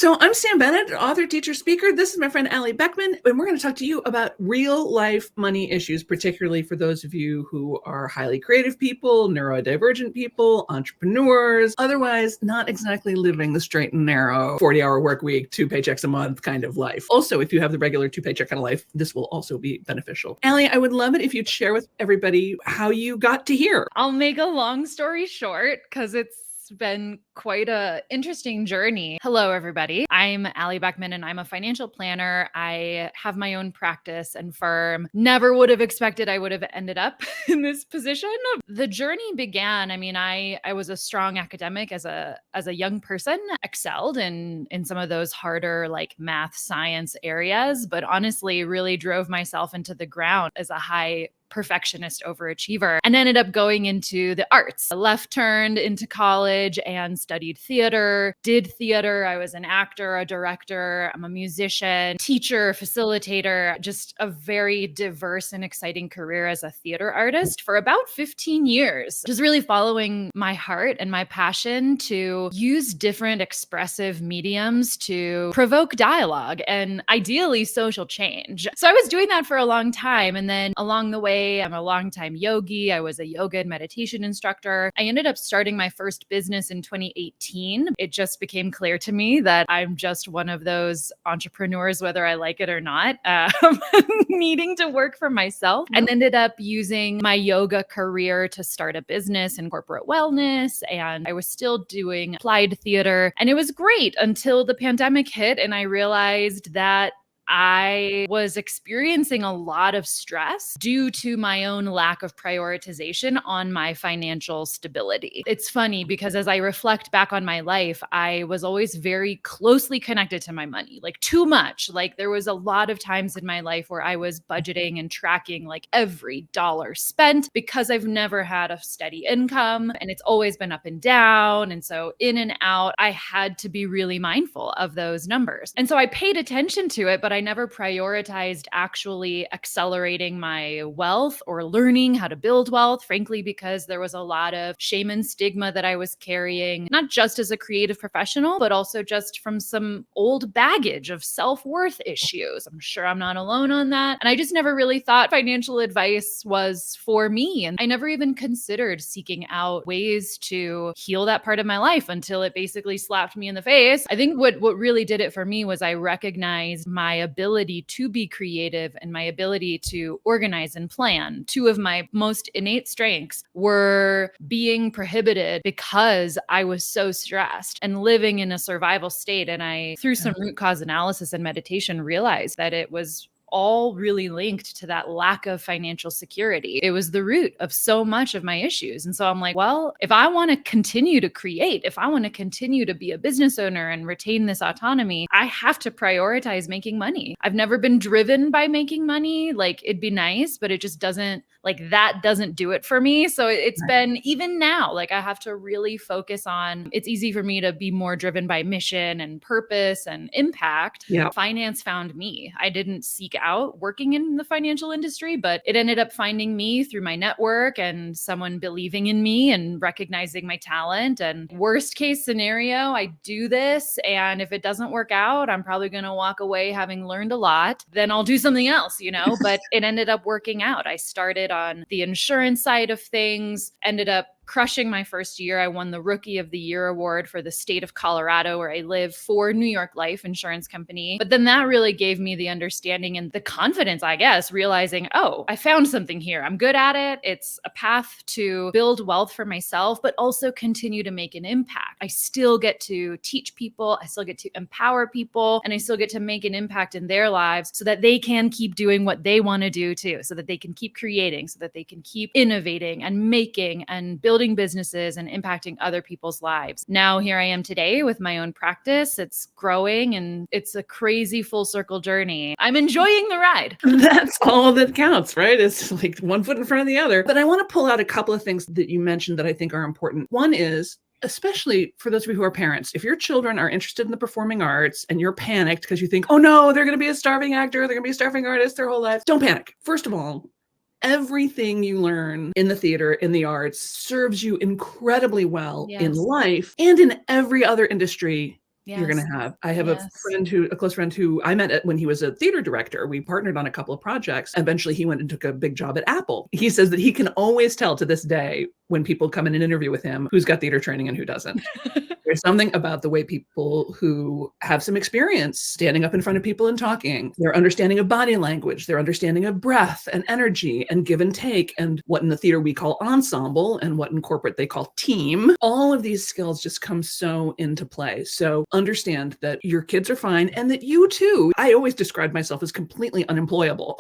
So I'm Sam Bennett, author, teacher, speaker. This is my friend Allie Beckmann, and we're going to talk to you about real life money issues, particularly for those of you who are highly creative people, neurodivergent people, entrepreneurs, otherwise not exactly living the straight and narrow 40-hour work week, 2 paychecks a month kind of life. Also, if you have the regular 2 paycheck kind of life, this will also be beneficial. Allie, I would love it if you'd share with everybody how you got to here. I'll make a long story short because it's been quite a interesting journey. Hello, everybody. I'm Allie Beckmann, and I'm a financial planner. I have my own practice and firm. Never would have expected I would have ended up in this position. The journey began, I was a strong academic as a young person, excelled in some of those harder like math, science areas, but honestly really drove myself into the ground as a high perfectionist overachiever and ended up going into the arts. I left turned into college and studied theater, did theater. I was an actor, a director, I'm a musician, teacher, facilitator, just a very diverse and exciting career as a theater artist for about 15 years. Just really following my heart and my passion to use different expressive mediums to provoke dialogue and ideally social change. So I was doing that for a long time. And then along the way, I'm a longtime yogi. I was a yoga and meditation instructor. I ended up starting my first business in 2018. It just became clear to me that I'm just one of those entrepreneurs, whether I like it or not, needing to work for myself, and ended up using my yoga career to start a business in corporate wellness. And I was still doing applied theater. And it was great until the pandemic hit and I realized that I was experiencing a lot of stress due to my own lack of prioritization on my financial stability. It's funny because as I reflect back on my life, I was always very closely connected to my money, like too much. Like there was a lot of times in my life where I was budgeting and tracking like every dollar spent because I've never had a steady income and it's always been up and down. And so in and out, I had to be really mindful of those numbers. And so I paid attention to it, but I never prioritized actually accelerating my wealth or learning how to build wealth, frankly, because there was a lot of shame and stigma that I was carrying, not just as a creative professional, but also just from some old baggage of self-worth issues. I'm sure I'm not alone on that. And I just never really thought financial advice was for me. And I never even considered seeking out ways to heal that part of my life until it basically slapped me in the face. I think what really did it for me was I recognized my ability to be creative and my ability to organize and plan. Two of my most innate strengths were being prohibited because I was so stressed and living in a survival state. And I, through some root cause analysis and meditation, realized that it was all really linked to that lack of financial security. It was the root of so much of my issues. And so I'm like, well, if I want to continue to create, if I want to continue to be a business owner and retain this autonomy, I have to prioritize making money. I've never been driven by making money. Like it'd be nice, but it just doesn't, like that doesn't do it for me. So it's been, even now, like I have to really focus on, it's easy for me to be more driven by mission and purpose and impact. Yeah. Finance found me. I didn't seek out working in the financial industry, but it ended up finding me through my network and someone believing in me and recognizing my talent. And worst case scenario, I do this. And if it doesn't work out, I'm probably going to walk away having learned a lot. Then I'll do something else, but it ended up working out. I started on the insurance side of things, ended up crushing my first year. I won the Rookie of the Year award for the state of Colorado, where I live, for New York Life Insurance Company. But then that really gave me the understanding and the confidence, I guess, realizing, oh, I found something here. I'm good at it. It's a path to build wealth for myself, but also continue to make an impact. I still get to teach people. I still get to empower people, and I still get to make an impact in their lives so that they can keep doing what they want to do too, so that they can keep creating, so that they can keep innovating and making and building businesses and impacting other people's lives. Now here I am today with my own practice. It's growing and it's a crazy full circle journey. I'm enjoying the ride. That's all that counts, right? It's like one foot in front of the other. But I want to pull out a couple of things that you mentioned that I think are important. One is, especially for those of you who are parents, if your children are interested in the performing arts and you're panicked because you think, oh no, they're going to be a starving actor, they're going to be a starving artist their whole life, don't panic. First of all, everything you learn in the theater, in the arts, serves you incredibly well in life and in every other industry you're going to have. I have Yes. a close friend who I met when he was a theater director. We partnered on a couple of projects. Eventually he went and took a big job at Apple. He says that he can always tell to this day when people come in and interview with him, who's got theater training and who doesn't. There's something about the way people who have some experience standing up in front of people and talking, their understanding of body language, their understanding of breath and energy and give and take, and what in the theater we call ensemble and what in corporate they call team. All of these skills just come so into play. So understand that your kids are fine and that you too. I always describe myself as completely unemployable.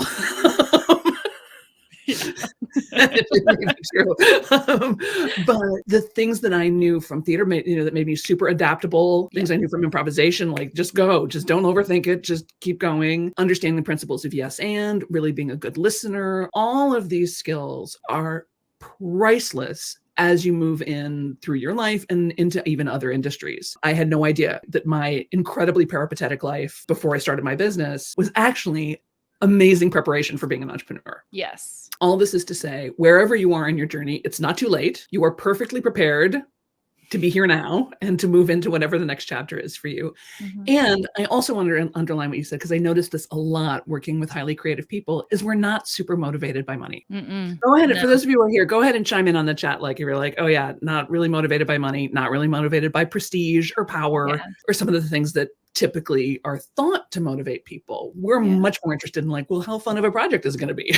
It may be true. But the things that I knew from theater that made me super adaptable, things I knew from improvisation, like just go, just don't overthink it, just keep going, understanding the principles of yes and, really being a good listener. All of these skills are priceless as you move in through your life and into even other industries. I had no idea that my incredibly peripatetic life before I started my business was actually amazing preparation for being an entrepreneur. Yes. All this is to say, wherever you are in your journey, it's not too late. You are perfectly prepared to be here now and to move into whatever the next chapter is for you. Mm-hmm. And I also want to underline what you said, because I noticed this a lot working with highly creative people, is we're not super motivated by money. Go ahead. And for those of you who are here, go ahead and chime in on the chat. Like you're like, oh yeah, not really motivated by money, not really motivated by prestige or power or some of the things that typically are thought to motivate people. We're much more interested in like, well, how fun of a project is it going to be?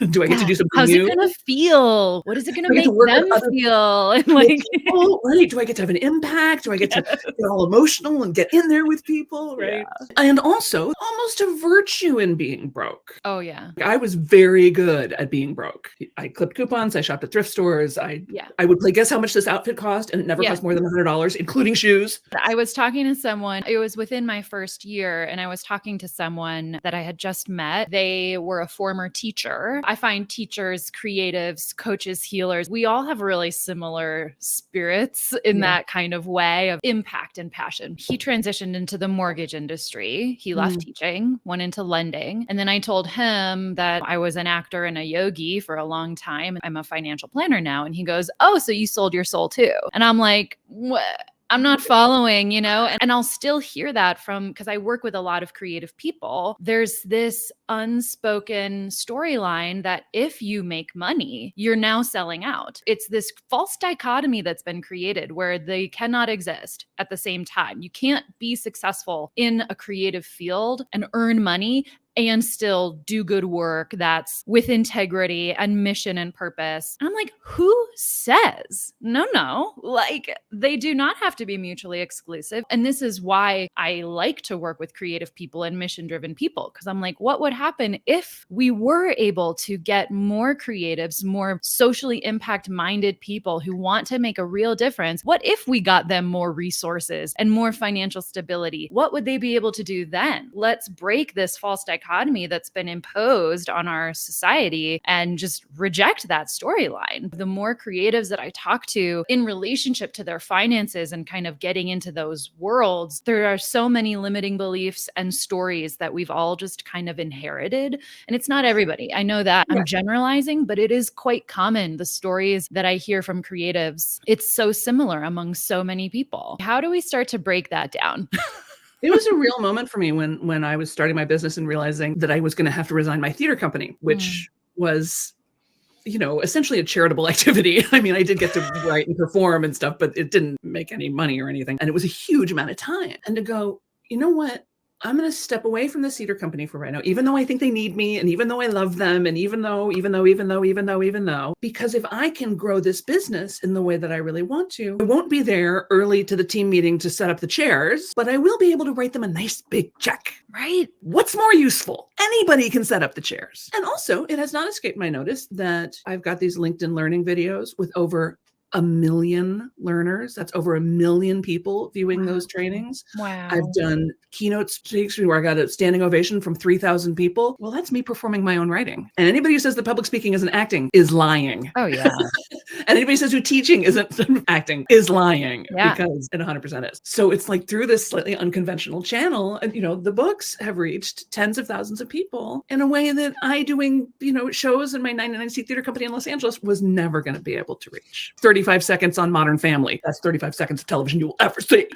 Do I get to do something How's new? How's it going to feel? What is it going to make them feel? And like, people, right? Do I get to have an impact? Do I get to get all emotional and get in there with people? Right. Yeah. And also almost a virtue in being broke. Oh yeah. I was very good at being broke. I clipped coupons. I shopped at thrift stores. I would play, guess how much this outfit cost? And it never cost more than $100, including shoes. I was talking to someone, it was within my first year, and I was talking to someone that I had just met. They were a former teacher. I find teachers, creatives, coaches, healers, we all have really similar spirits in that kind of way of impact and passion. He transitioned into the mortgage industry. He left teaching, went into lending. And then I told him that I was an actor and a yogi for a long time. I'm a financial planner now. And he goes, oh, so you sold your soul too. And I'm like, what? I'm not following, and I'll still hear that because I work with a lot of creative people. There's this unspoken storyline that if you make money, you're now selling out. It's this false dichotomy that's been created where they cannot exist at the same time. You can't be successful in a creative field and earn money and still do good work that's with integrity and mission and purpose. And I'm like, who says? No, like they do not have to be mutually exclusive. And this is why I like to work with creative people and mission-driven people, because I'm like, what would happen if we were able to get more creatives, more socially impact-minded people who want to make a real difference? What if we got them more resources and more financial stability? What would they be able to do then? Let's break this false dichotomy that's been imposed on our society and just reject that storyline. The more creatives that I talk to in relationship to their finances and kind of getting into those worlds, there are so many limiting beliefs and stories that we've all just kind of inherited. And it's not everybody. I know that I'm generalizing, but it is quite common. The stories that I hear from creatives, it's so similar among so many people. How do we start to break that down? It was a real moment for me when I was starting my business and realizing that I was going to have to resign my theater company, which was, essentially a charitable activity. I mean, I did get to write and perform and stuff, but it didn't make any money or anything. And it was a huge amount of time. And to go, you know what? I'm going to step away from the theater company for right now, even though I think they need me and even though I love them and even though, because if I can grow this business in the way that I really want to, I won't be there early to the team meeting to set up the chairs, but I will be able to write them a nice big check. Right. What's more useful? Anybody can set up the chairs. And also, it has not escaped my notice that I've got these LinkedIn learning videos with over 1 million learners. That's over 1 million people viewing those trainings. Wow. I've done keynote speaks where I got a standing ovation from 3,000 people. Well, that's me performing my own writing. And anybody who says that public speaking isn't acting is lying. Oh, yeah. And anybody who says who teaching isn't acting is lying, because it 100% is. So it's like through this slightly unconventional channel, the books have reached tens of thousands of people in a way that I doing, shows in my 99-seat theater company in Los Angeles was never going to be able to reach. 35 seconds on Modern Family. That's 35 seconds of television you will ever see.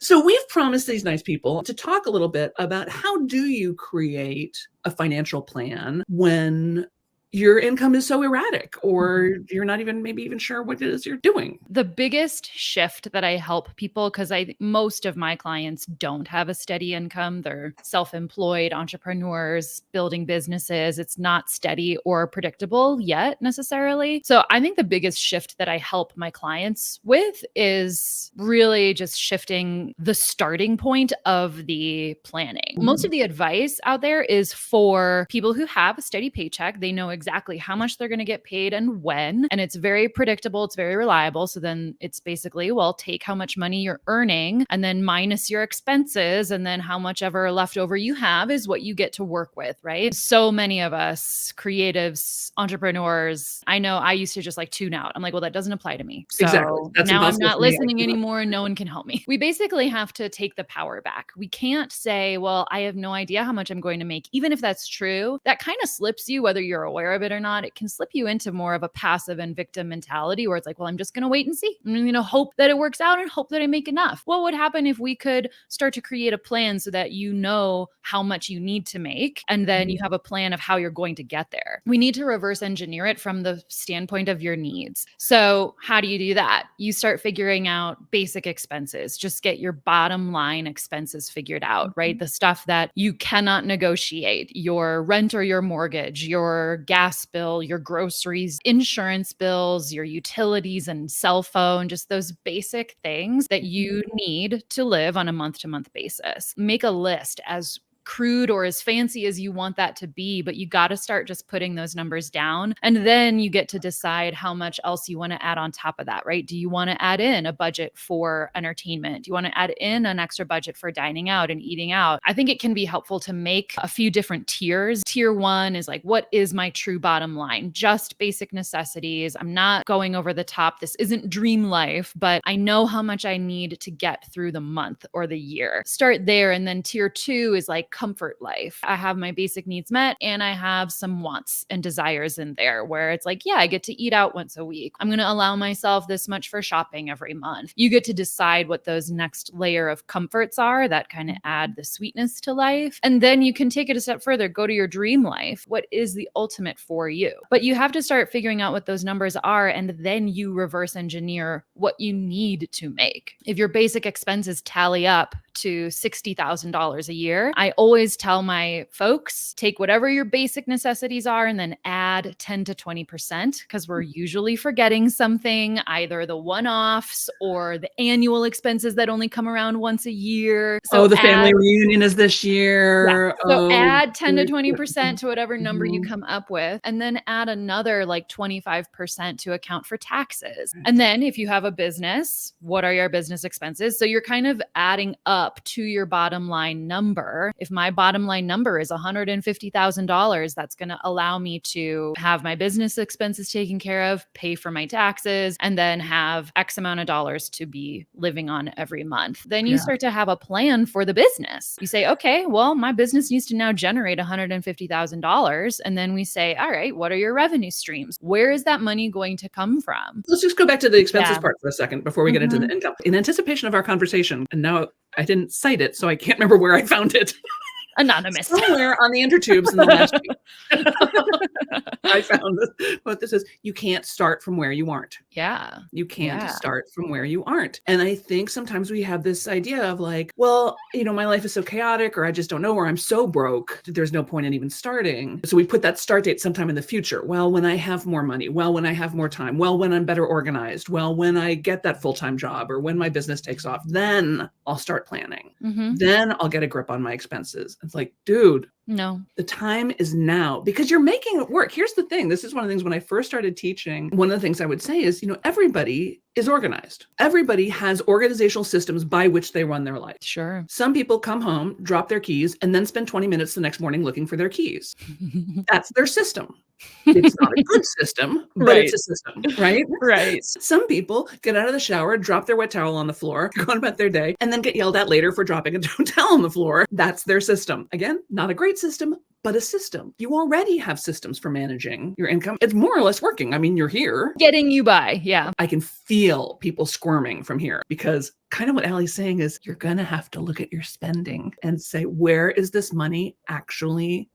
So we've promised these nice people to talk a little bit about how do you create a financial plan when your income is so erratic or you're not even maybe even sure what it is you're doing. The biggest shift that I help people, because most of my clients don't have a steady income. They're self-employed entrepreneurs building businesses. It's not steady or predictable yet necessarily. So I think the biggest shift that I help my clients with is really just shifting the starting point of the planning. Most of the advice out there is for people who have a steady paycheck. They know exactly how much they're going to get paid and when, and it's very predictable. It's very reliable. So then it's basically, well, take how much money you're earning and then minus your expenses. And then how much ever left over you have is what you get to work with, right? So many of us creatives, entrepreneurs, I know I used to just like tune out. I'm like, well, that doesn't apply to me. So Exactly. That's now I'm impossible not for me. listening anymore and no one can help me. We basically have to take the power back. We can't say, well, I have no idea how much I'm going to make. Even if that's true, that kind of slips you, whether you're aware of it or not. It can slip you into more of a passive and victim mentality where it's like, well, I'm just going to wait and see. I'm going to hope that it works out and hope that I make enough. What would happen if we could start to create a plan so that you know how much you need to make and then you have a plan of how you're going to get there? We need to reverse engineer it from the standpoint of your needs. So how do you do that? You start figuring out basic expenses. Just get your bottom line expenses figured out, right? The stuff that you cannot negotiate, your rent or your mortgage, your gas bill, your groceries, insurance bills, your utilities and cell phone, just those basic things that you need to live on a month-to-month basis. Make a list as crude or as fancy as you want that to be, but you got to start just putting those numbers down. And then you get to decide how much else you want to add on top of that, right? Do you want to add in a budget for entertainment? Do you want to add in an extra budget for dining out and eating out? I think it can be helpful to make a few different tiers. Tier 1 is like, what is my true bottom line? Just basic necessities. I'm not going over the top. This isn't dream life, but I know how much I need to get through the month or the year. Start there. And then tier 2 is like comfort life. I have my basic needs met and I have some wants and desires in there where it's like, yeah, I get to eat out once a week. I'm going to allow myself this much for shopping every month. You get to decide what those next layer of comforts are that kind of add the sweetness to life. And then you can take it a step further, go to your dream life. What is the ultimate for you? But you have to start figuring out what those numbers are. And then you reverse engineer what you need to make. If your basic expenses tally up to $60,000 a year, I always tell my folks, take whatever your basic necessities are and then add 10 to 20% because we're usually forgetting something, either the one-offs or the annual expenses that only come around once a year. So the family reunion is this year. Yeah. So add 10 to 20% to whatever number you come up with, and then add another like 25% to account for taxes. And then if you have a business, what are your business expenses? So you're kind of adding up to your bottom line number. If my bottom line number is $150,000, that's going to allow me to have my business expenses taken care of, pay for my taxes, and then have X amount of dollars to be living on every month. Then you start to have a plan for the business. You say, okay, well, my business needs to now generate $150,000. And then we say, all right, what are your revenue streams? Where is that money going to come from? Let's just go back to the expenses part for a second before we get into the income. In anticipation of our conversation, and now I didn't cite it, so I can't remember where I found it. Anonymous. Somewhere on the intertubes in the last week. I found this. What this is, you can't start from where you aren't. Yeah. You can't start from where you aren't. And I think sometimes we have this idea of like, well, my life is so chaotic, or I just don't know, or I'm so broke, there's no point in even starting. So we put that start date sometime in the future. Well, when I have more money, well, when I have more time, well, when I'm better organized, well, when I get that full-time job, or when my business takes off, then I'll start planning. Then I'll get a grip on my expenses. It's like, dude, no, the time is now because you're making it work. Here's the thing. This is one of the things when I first started teaching, one of the things I would say is, everybody is organized. Everybody has organizational systems by which they run their life. Sure. Some people come home, drop their keys, and then spend 20 minutes the next morning looking for their keys. That's their system. It's not a good system, but it's a system, right? Right. Some people get out of the shower, drop their wet towel on the floor, go on about their day, and then get yelled at later for dropping a towel on the floor. That's their system. Again, not a great system, but a system. You already have systems for managing your income. It's more or less working. I mean, you're here. Getting you by. Yeah. I can feel people squirming from here because kind of what Allie's saying is you're going to have to look at your spending and say, where is this money actually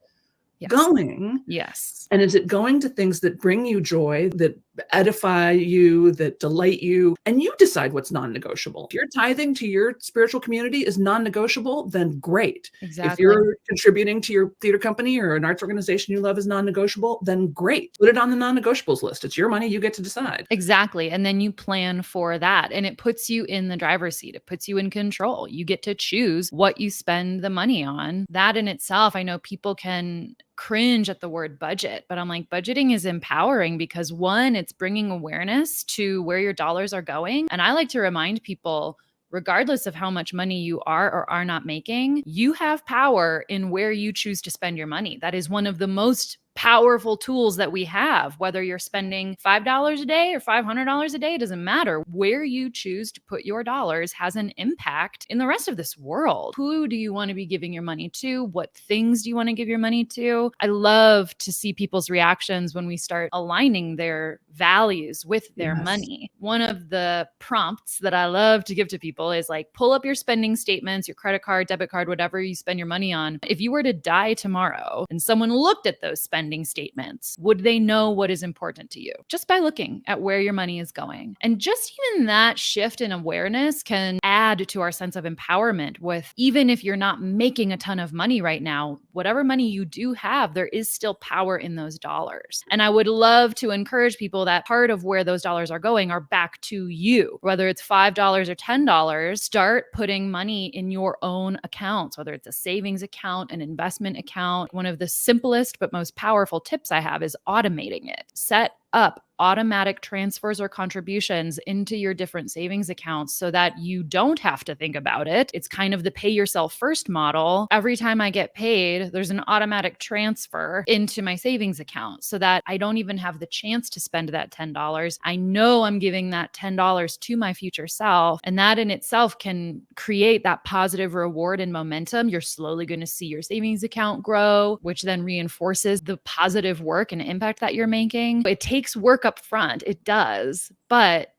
going? Yes. And is it going to things that bring you joy, that edify you, that delight you? And you decide what's non-negotiable. If your tithing to your spiritual community is non-negotiable, then great. Exactly. If you're contributing to your theater company or an arts organization you love is non-negotiable, then great. Put it on the non-negotiables list. It's your money. You get to decide. Exactly. And then you plan for that. And it puts you in the driver's seat. It puts you in control. You get to choose what you spend the money on. That in itself, I know people can cringe at the word budget, but I'm like, budgeting is empowering because one, it's bringing awareness to where your dollars are going. And I like to remind people, regardless of how much money you are or are not making, you have power in where you choose to spend your money. That is one of the most powerful tools that we have. Whether you're spending $5 a day or $500 a day, it doesn't matter. Where you choose to put your dollars has an impact in the rest of this world. Who do you want to be giving your money to? What things do you want to give your money to? I love to see people's reactions when we start aligning their values with their money. One of the prompts that I love to give to people is like, pull up your spending statements, your credit card, debit card, whatever you spend your money on. If you were to die tomorrow and someone looked at those spending statements, would they know what is important to you? Just by looking at where your money is going. And just even that shift in awareness can add to our sense of empowerment with, even if you're not making a ton of money right now, whatever money you do have, there is still power in those dollars. And I would love to encourage people that part of where those dollars are going are back to you. Whether it's $5 or $10, start putting money in your own accounts, whether it's a savings account, an investment account. One of the simplest but most powerful tips I have is automating it. Set up automatic transfers or contributions into your different savings accounts so that you don't have to think about it. It's kind of the pay yourself first model. Every time I get paid, there's an automatic transfer into my savings account so that I don't even have the chance to spend that $10. I know I'm giving that $10 to my future self. And that in itself can create that positive reward and momentum. You're slowly going to see your savings account grow, which then reinforces the positive work and impact that you're making. It takes work up front. It does. But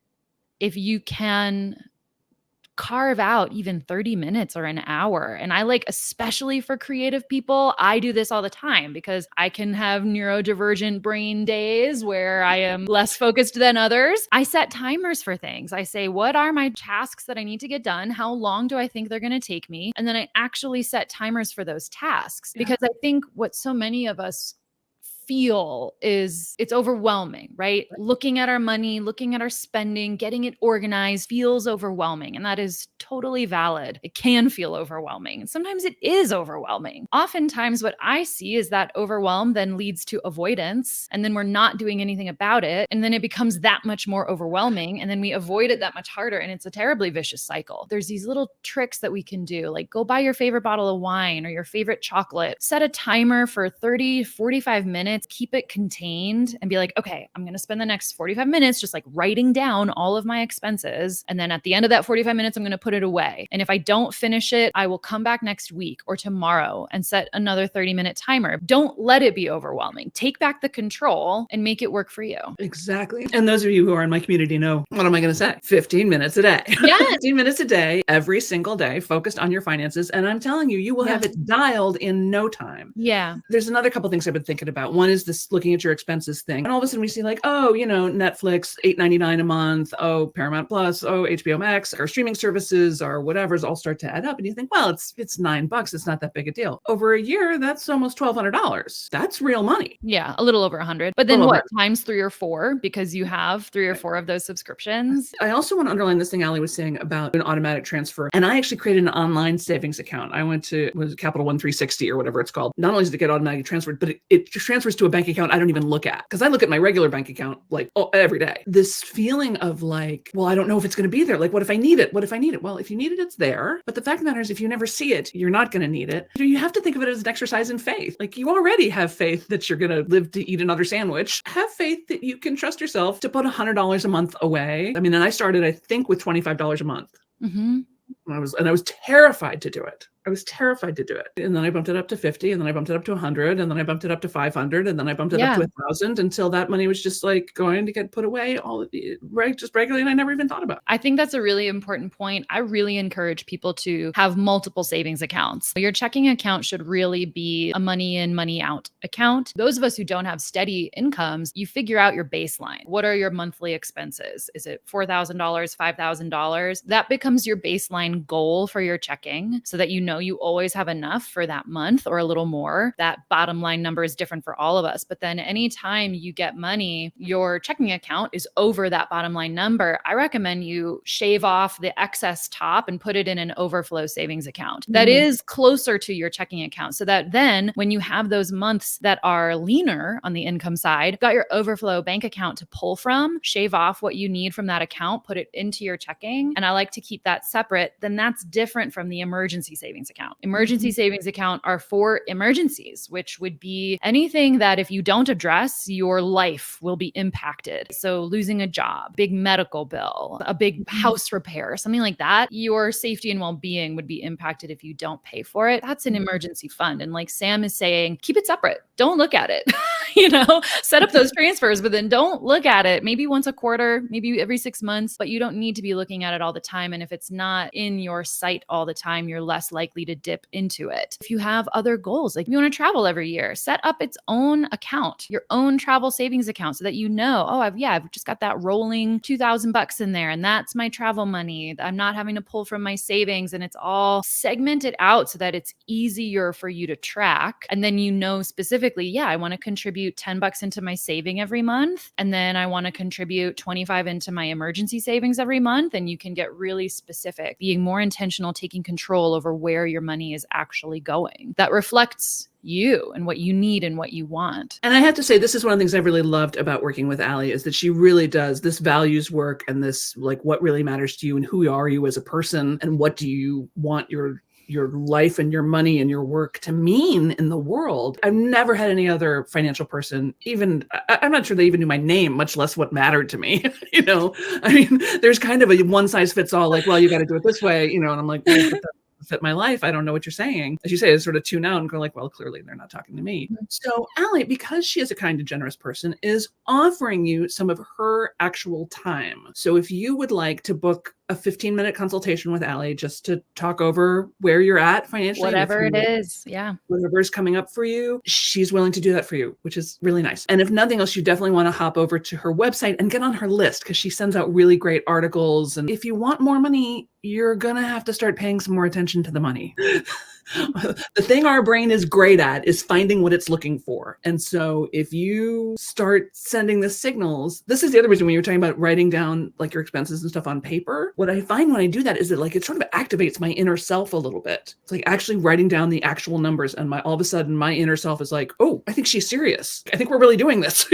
if you can carve out even 30 minutes or an hour, and I like, especially for creative people, I do this all the time because I can have neurodivergent brain days where I am less focused than others. I set timers for things. I say, what are my tasks that I need to get done? How long do I think they're going to take me? And then I actually set timers for those tasks because I think what so many of us feel is it's overwhelming, right? Looking at our money, looking at our spending, getting it organized feels overwhelming. And that is totally valid. It can feel overwhelming. And sometimes it is overwhelming. Oftentimes what I see is that overwhelm then leads to avoidance. And then we're not doing anything about it. And then it becomes that much more overwhelming. And then we avoid it that much harder. And it's a terribly vicious cycle. There's these little tricks that we can do, like go buy your favorite bottle of wine or your favorite chocolate, set a timer for 30, 45 minutes, keep it contained and be like, okay, I'm going to spend the next 45 minutes just like writing down all of my expenses. And then at the end of that 45 minutes, I'm going to put it away. And if I don't finish it, I will come back next week or tomorrow and set another 30-minute timer. Don't let it be overwhelming. Take back the control and make it work for you. Exactly. And those of you who are in my community know, what am I going to say? 15 minutes a day. Yeah. 15 minutes a day, every single day, focused on your finances. And I'm telling you, you will have it dialed in no time. Yeah. There's another couple things I've been thinking about. One is this looking at your expenses thing. And all of a sudden we see like, oh, Netflix, $8.99 a month. Oh, Paramount Plus. Oh, HBO Max, or streaming services or whatever's all start to add up. And you think, well, it's $9. It's not that big a deal. Over a year, that's almost $1,200. That's real money. Yeah. A little over 100. But then what? Times 3 or 4 because you have 3 or 4 of those subscriptions. I also want to underline this thing Allie was saying about an automatic transfer. And I actually created an online savings account. I went to Capital One 360 or whatever it's called. Not only does it get automatically transferred, but it transfers to a bank account I don't even look at because I look at my regular bank account like every day. This feeling of like, well, I don't know if it's going to be there. Like, what if I need it? What if I need it? Well, if you need it, it's there. But the fact of the matter is, if you never see it, you're not going to need it. You have to think of it as an exercise in faith. Like you already have faith that you're going to live to eat another sandwich. Have faith that you can trust yourself to put $100 a month away. I mean, and I started, I think, with $25 a month. Mm-hmm. And I was terrified to do it. I was terrified to do it. And then I bumped it up to 50, and then I bumped it up to 100, and then I bumped it up to 500, and then I bumped it up to 1,000 until that money was just like going to get put away just regularly, and I never even thought about it. I think that's a really important point. I really encourage people to have multiple savings accounts. Your checking account should really be a money in, money out account. Those of us who don't have steady incomes, you figure out your baseline. What are your monthly expenses? Is it $4,000, $5,000? That becomes your baseline goal for your checking so that you know you always have enough for that month or a little more. That bottom line number is different for all of us. But then anytime you get money, your checking account is over that bottom line number. I recommend you shave off the excess top and put it in an overflow savings account that is closer to your checking account, so that then when you have those months that are leaner on the income side, you've got your overflow bank account to pull from, shave off what you need from that account, put it into your checking. And I like to keep that separate. Then that's different from the emergency savings account. Emergency savings account are for emergencies, which would be anything that if you don't address, your life will be impacted. So losing a job, big medical bill, a big house repair, something like that, your safety and well-being would be impacted if you don't pay for it. That's an emergency fund. And like Sam is saying, keep it separate. Don't look at it. Set up those transfers, but then don't look at it. Maybe once a quarter, maybe every 6 months, but you don't need to be looking at it all the time. And if it's not in your sight all the time, you're less likely to dip into it. If you have other goals, like you want to travel every year, set up its own account, your own travel savings account, so that you know, I've just got that rolling $2,000 in there, and that's my travel money. I'm not having to pull from my savings, and it's all segmented out so that it's easier for you to track. And then you know specifically, I want to contribute $10 into my saving every month, and then I want to contribute 25 into my emergency savings every month. And you can get really specific, being more intentional, taking control over where your money is actually going. That reflects you and what you need and what you want. And I have to say, this is one of the things I really loved about working with Allie, is that she really does this values work and this, like, what really matters to you and who are you as a person and what do you want your life and your money and your work to mean in the world. I've never had any other financial person, I'm not sure they even knew my name, much less what mattered to me. There's kind of a one size fits all, like, well, you got to do it this way, and I'm like, well, but that fit my life. I don't know what you're saying. As you say, I sort of tune out and go like, well, clearly they're not talking to me. So Allie, because she is a kind and generous person, is offering you some of her actual time. So if you would like to book a 15-minute consultation with Allie just to talk over where you're at financially, whatever it is, whatever's coming up for you, she's willing to do that for you, which is really nice. And if nothing else, you definitely want to hop over to her website and get on her list, because she sends out really great articles. And if you want more money, you're going to have to start paying some more attention to the money. The thing our brain is great at is finding what it's looking for. And so if you start sending the signals, this is the other reason when you're talking about writing down like your expenses and stuff on paper, what I find when I do that is that it sort of activates my inner self a little bit. It's like actually writing down the actual numbers, and all of a sudden my inner self is like, oh, I think she's serious. I think we're really doing this,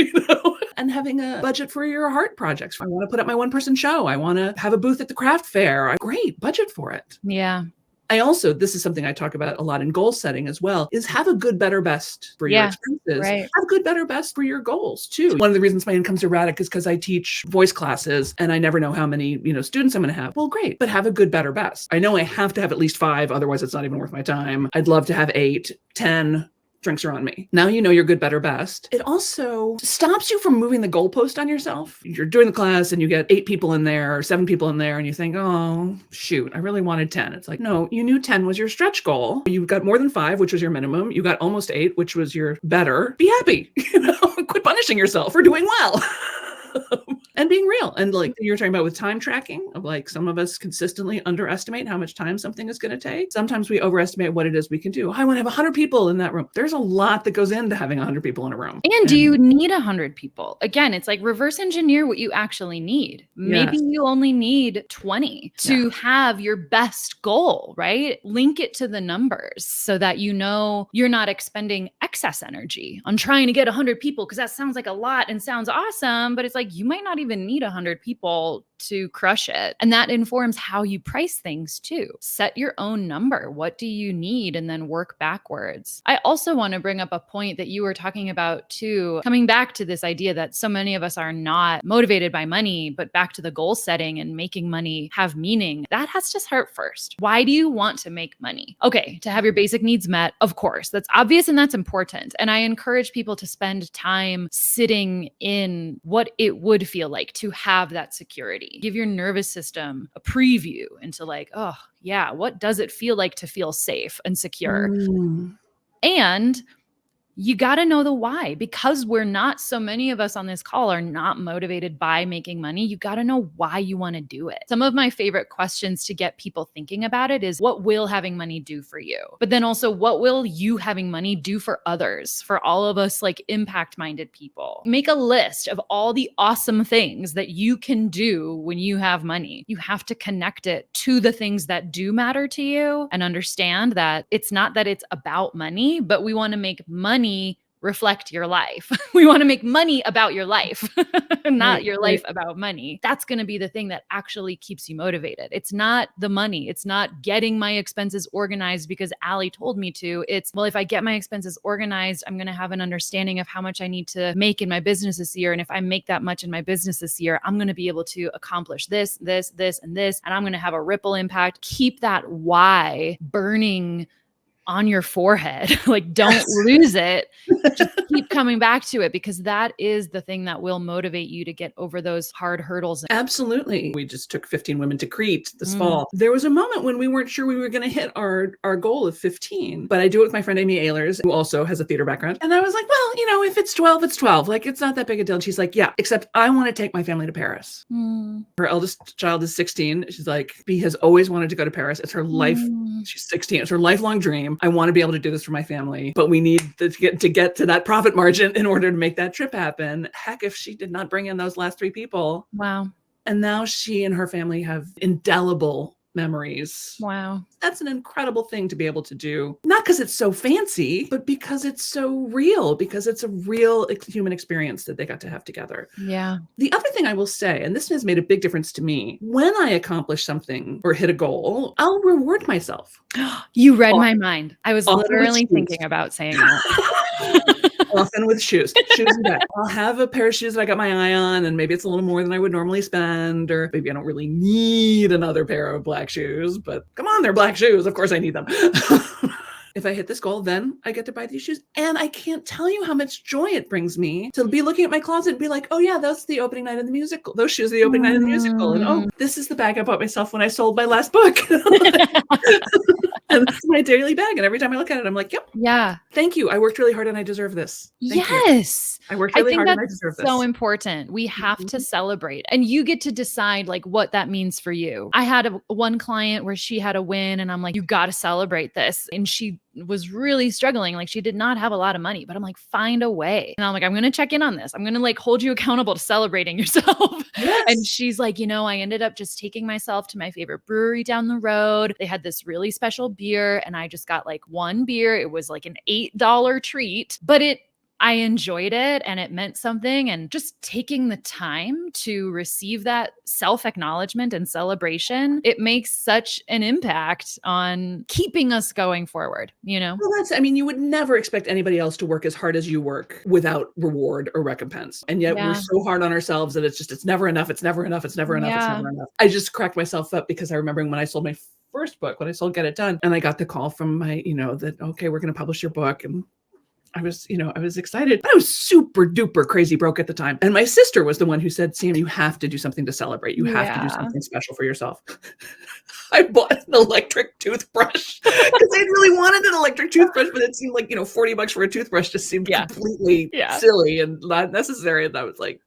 And having a budget for your art projects. I want to put up my one-person show. I want to have a booth at the craft fair. Great, budget for it. Yeah. This is something I talk about a lot in goal setting as well, is have a good, better, best for your expenses. Right. Have good, better, best for your goals too. One of the reasons my income's erratic is because I teach voice classes and I never know how many, students I'm going to have. Well, great, but have a good, better, best. I know I have to have at least 5, otherwise it's not even worth my time. I'd love to have 8, 10. Drinks are on me. Now you know your good, better, best. It also stops you from moving the goalpost on yourself. You're doing the class and you get 8 people in there or 7 people in there and you think, oh, shoot, I really wanted 10. It's like, no, you knew 10 was your stretch goal. You got more than 5, which was your minimum. You got almost 8, which was your better. Be happy. Quit punishing yourself for doing well. And being real. And like you're talking about with time tracking, of like some of us consistently underestimate how much time something is going to take. Sometimes we overestimate what it is we can do. I want to have 100 people in that room. There's a lot that goes into having 100 people in a room. And do you need 100 people? Again, it's like reverse engineer what you actually need. Maybe you only need 20 to have your best goal, right? Link it to the numbers so that you know you're not expending excess energy on trying to get 100 people, because that sounds like a lot and sounds awesome, but it's like you might not even need 100 people to crush it. And that informs how you price things too. Set your own number. What do you need? And then work backwards. I also want to bring up a point that you were talking about too, coming back to this idea that so many of us are not motivated by money, but back to the goal setting and making money have meaning. That has to start first. Why do you want to make money? Okay, to have your basic needs met, of course. That's obvious and that's important. And I encourage people to spend time sitting in what it would feel like to have that security. Give your nervous system a preview into like, oh, yeah, what does it feel like to feel safe and secure? And you got to know the why, because so many of us on this call are not motivated by making money. You got to know why you want to do it. Some of my favorite questions to get people thinking about it is, what will having money do for you? But then also, what will you having money do for others? For all of us like impact minded people, make a list of all the awesome things that you can do when you have money. You have to connect it to the things that do matter to you and understand that it's not that it's about money, but we want to make money reflect your life. We want to make money about your life, not your life about money. That's going to be the thing that actually keeps you motivated. It's not the money. It's not getting my expenses organized because Allie told me to. It's, well, if I get my expenses organized, I'm going to have an understanding of how much I need to make in my business this year. And if I make that much in my business this year, I'm going to be able to accomplish this, this, this, and this, and I'm going to have a ripple impact. Keep that why burning on your forehead. Like, don't lose it. Just keep coming back to it, because that is the thing that will motivate you to get over those hard hurdles. Absolutely. We just took 15 women to Crete this fall. There was a moment when we weren't sure we were going to hit our goal of 15, but I do it with my friend Amy Ehlers, who also has a theater background. And I was like, well, if it's 12, it's 12. Like, it's not that big a deal. And she's like, yeah, except I want to take my family to Paris. Her eldest child is 16. She's like, B has always wanted to go to Paris. It's her life. She's 16. It's her lifelong dream. I want to be able to do this for my family, but we need to get to that profit margin in order to make that trip happen. Heck, if she did not bring in those last 3 people. Wow. And now she and her family have indelible memories. Wow. That's an incredible thing to be able to do. Not because it's so fancy, but because it's so real, because it's a real human experience that they got to have together. Yeah. The other thing I will say, and this has made a big difference to me, when I accomplish something or hit a goal, I'll reward myself. You read my mind. I was Often literally thinking about saying that. Often with shoes and bags. I'll have a pair of shoes that I got my eye on, and maybe it's a little more than I would normally spend, or maybe I don't really need another pair of black shoes, but come on, they're black shoes. Of course I need them. If I hit this goal, then I get to buy these shoes. And I can't tell you how much joy it brings me to be looking at my closet and be like, oh yeah, that's the opening night of the musical. Those shoes are the opening night of the musical. And oh, this is the bag I bought myself when I sold my last book. And that's my daily bag. And every time I look at it, I'm like, yep. Yeah. Thank you. I worked really hard and I deserve this. Thank yes. you. I worked really hard and I that's deserve this. so important. We have to celebrate, and you get to decide like what that means for you. I had one client where she had a win, and I'm like, you got to celebrate this. And she was really struggling. Like, she did not have a lot of money, but I'm like, find a way. And I'm like, I'm going to check in on this. I'm going to like hold you accountable to celebrating yourself. Yes. And she's like, I ended up just taking myself to my favorite brewery down the road. They had this really special beer, and I just got like one beer. It was like an $8 treat, but I enjoyed it and it meant something. And just taking the time to receive that self-acknowledgement and celebration, it makes such an impact on keeping us going forward, Well, you would never expect anybody else to work as hard as you work without reward or recompense. And yet we're so hard on ourselves that it's never enough. It's never enough. It's never enough. It's never enough. I just cracked myself up because I remember when I sold my first book, when I sold Get It Done, and I got the call from my, that, okay, we're going to publish your book. And I was excited, but I was super duper crazy broke at the time. And my sister was the one who said, Sam, you have to do something to celebrate. You have to do something special for yourself. I bought an electric toothbrush because I really wanted an electric toothbrush, but it seemed like, $40 for a toothbrush just seemed completely silly and not necessary. And I was like,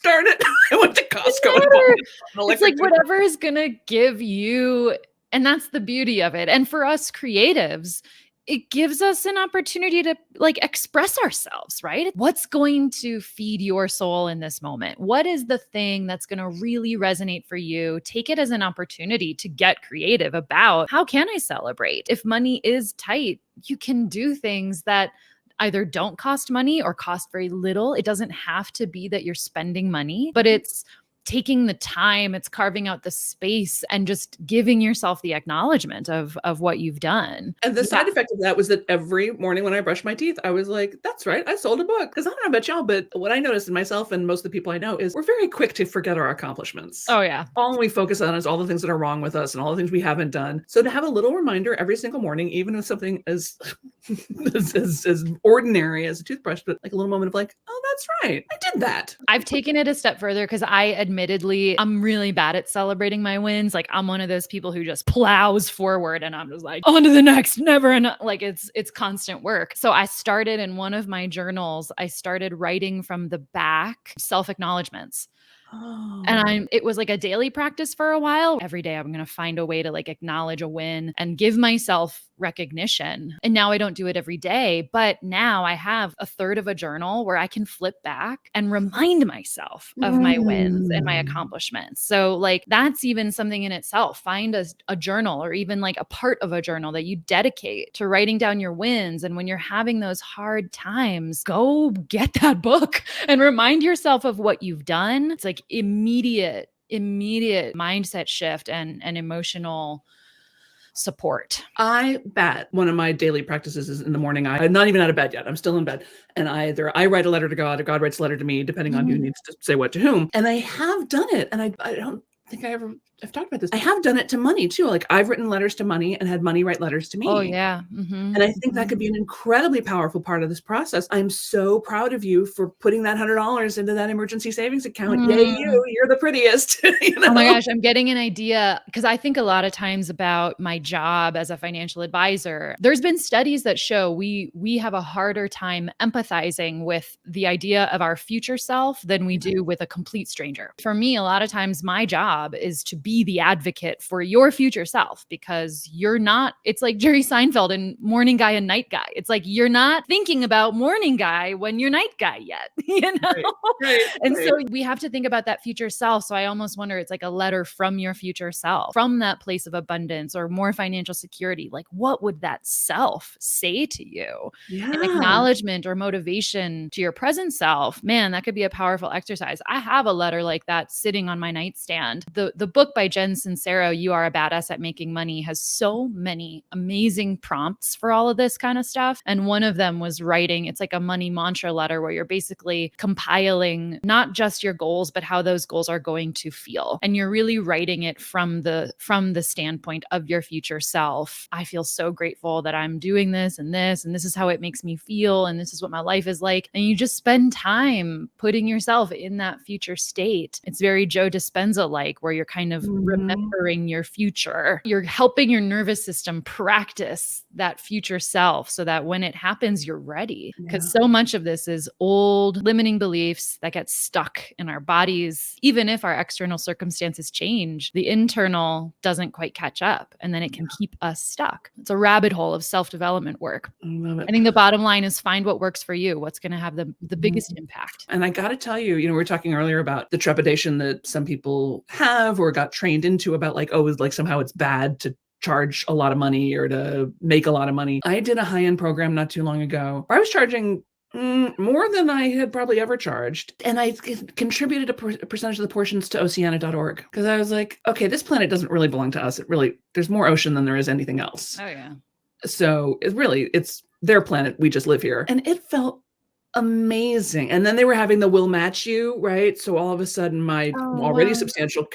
darn it. I went to Costco and bought an electric It's like toothbrush. whatever is going to give you, and that's the beauty of it. And for us creatives, it gives us an opportunity to like express ourselves, right? What's going to feed your soul in this moment? What is the thing that's going to really resonate for you? Take it as an opportunity to get creative about, how can I celebrate? If money is tight, you can do things that either don't cost money or cost very little. It doesn't have to be that you're spending money, but it's taking the time, it's carving out the space and just giving yourself the acknowledgement of what you've done. And the side effect of that was that every morning when I brushed my teeth, I was like, that's right, I sold a book. Because I don't know about y'all, but what I noticed in myself and most of the people I know is we're very quick to forget our accomplishments. Oh, yeah. All we focus on is all the things that are wrong with us and all the things we haven't done. So to have a little reminder every single morning, even with something as as ordinary as a toothbrush, but like a little moment of like, oh, that's right, I did that. I've taken it a step further because admittedly, I'm really bad at celebrating my wins. Like I'm one of those people who just plows forward and I'm just like, on to the next, never enough. Like it's constant work. So I started in one of my journals, I started writing from the back self-acknowledgements. Oh. And it was like a daily practice for a while. Every day I'm going to find a way to like acknowledge a win and give myself recognition. And now I don't do it every day, but now I have a third of a journal where I can flip back and remind myself of my wins and my accomplishments. So like that's even something in itself. Find a journal or even like a part of a journal that you dedicate to writing down your wins. And when you're having those hard times, go get that book and remind yourself of what you've done. It's like immediate mindset shift and emotional support. I bet one of my daily practices is in the morning. I'm not even out of bed yet. I'm still in bed. And either I write a letter to God or God writes a letter to me, depending on who needs to say what to whom. And I have done it. And I don't think I've talked about this. I have done it to money too. Like I've written letters to money and had money write letters to me. Oh yeah. Mm-hmm. And I think that could be an incredibly powerful part of this process. I'm so proud of you for putting that $100 into that emergency savings account. Yay, you're the prettiest. You know? Oh my gosh, I'm getting an idea because I think a lot of times about my job as a financial advisor. There's been studies that show we have a harder time empathizing with the idea of our future self than we do with a complete stranger. For me, a lot of times my job is to be the advocate for your future self because you're not, it's like Jerry Seinfeld in Morning Guy and Night Guy. It's like you're not thinking about morning guy when you're night guy yet, you know? Right. And so we have to think about that future self. So I almost wonder it's like a letter from your future self, from that place of abundance or more financial security. Like what would that self say to you? Yeah. An acknowledgement or motivation to your present self. Man, that could be a powerful exercise. I have a letter like that sitting on my nightstand. The book by Jen Sincero, You Are a Badass at Making Money, has so many amazing prompts for all of this kind of stuff. And one of them was writing, it's like a money mantra letter where you're basically compiling not just your goals, but how those goals are going to feel. And you're really writing it from the standpoint of your future self. I feel so grateful that I'm doing this, and this is how it makes me feel. And this is what my life is like. And you just spend time putting yourself in that future state. It's very Joe Dispenza like, where you're kind of remembering your future. You're helping your nervous system practice that future self so that when it happens, you're ready. Because so much of this is old limiting beliefs that get stuck in our bodies. Even if our external circumstances change, the internal doesn't quite catch up. And then it can keep us stuck. It's a rabbit hole of self-development work. I love it. I think the bottom line is find what works for you. What's going to have the biggest impact. And I got to tell you, we were talking earlier about the trepidation that some people have or got trained into about like, oh, like somehow it's bad to charge a lot of money or to make a lot of money. I did a high-end program not too long ago where I was charging more than I had probably ever charged. And I contributed a percentage of the portions to oceana.org because I was like, okay, this planet doesn't really belong to us. There's more ocean than there is anything else. Oh yeah. So it's their planet. We just live here. And it felt amazing. And then they were having the will match you, right? So all of a sudden my already substantial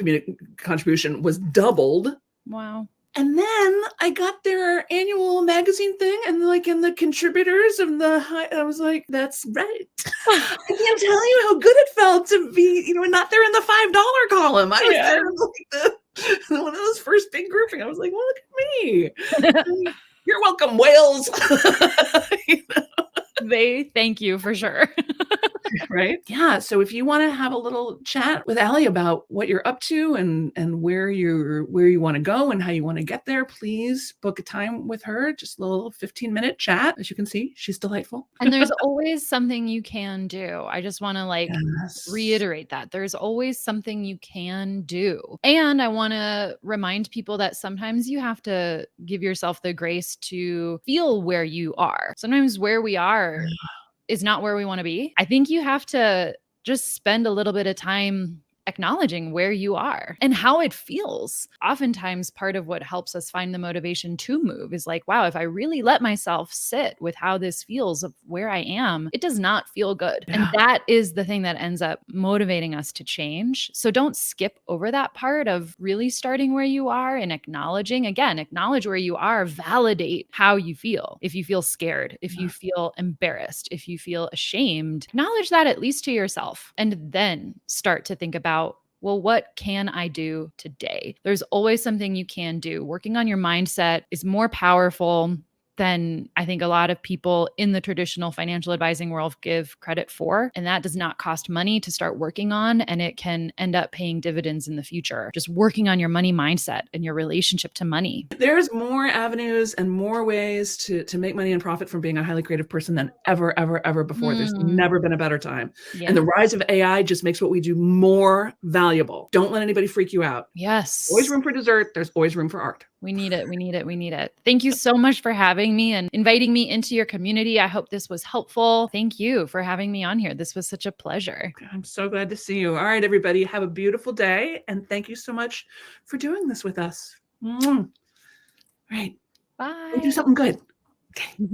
contribution was doubled. Wow. And then I got their annual magazine thing and like in the contributors of I was like, that's right. I can't tell you how good it felt to be, not there in the $5 column. I was there in like one of those first big grouping. I was like, well, look at me. You're welcome, whales. They thank you for sure. Right? Yeah. So if you want to have a little chat with Allie about what you're up to and where you want to go and how you want to get there, please book a time with her. Just a little 15-minute chat. As you can see, she's delightful. And there's always something you can do. I just want to reiterate that. There's always something you can do. And I want to remind people that sometimes you have to give yourself the grace to feel where you are. Sometimes where we are is not where we want to be. I think you have to just spend a little bit of time acknowledging where you are and how it feels. Oftentimes, part of what helps us find the motivation to move is like, wow, if I really let myself sit with how this feels of where I am, it does not feel good. Yeah. And that is the thing that ends up motivating us to change. So don't skip over that part of really starting where you are and acknowledging, again, acknowledge where you are, validate how you feel. If you feel scared, if you feel embarrassed, if you feel ashamed, acknowledge that at least to yourself, and then start to think about, well, what can I do today? There's always something you can do. Working on your mindset is more powerful than I think a lot of people in the traditional financial advising world give credit for. And that does not cost money to start working on, and it can end up paying dividends in the future. Just working on your money mindset and your relationship to money. There's more avenues and more ways to make money and profit from being a highly creative person than ever before. There's never been a better time. Yeah. And the rise of AI just makes what we do more valuable. Don't let anybody freak you out. Yes. Always room for dessert. There's always room for art. We need it. We need it. We need it. Thank you so much for having me and inviting me into your community. I hope this was helpful. Thank you for having me on here. This was such a pleasure. I'm so glad to see you. All right, everybody, have a beautiful day. And thank you so much for doing this with us. All right. Bye. Go do something good. Okay.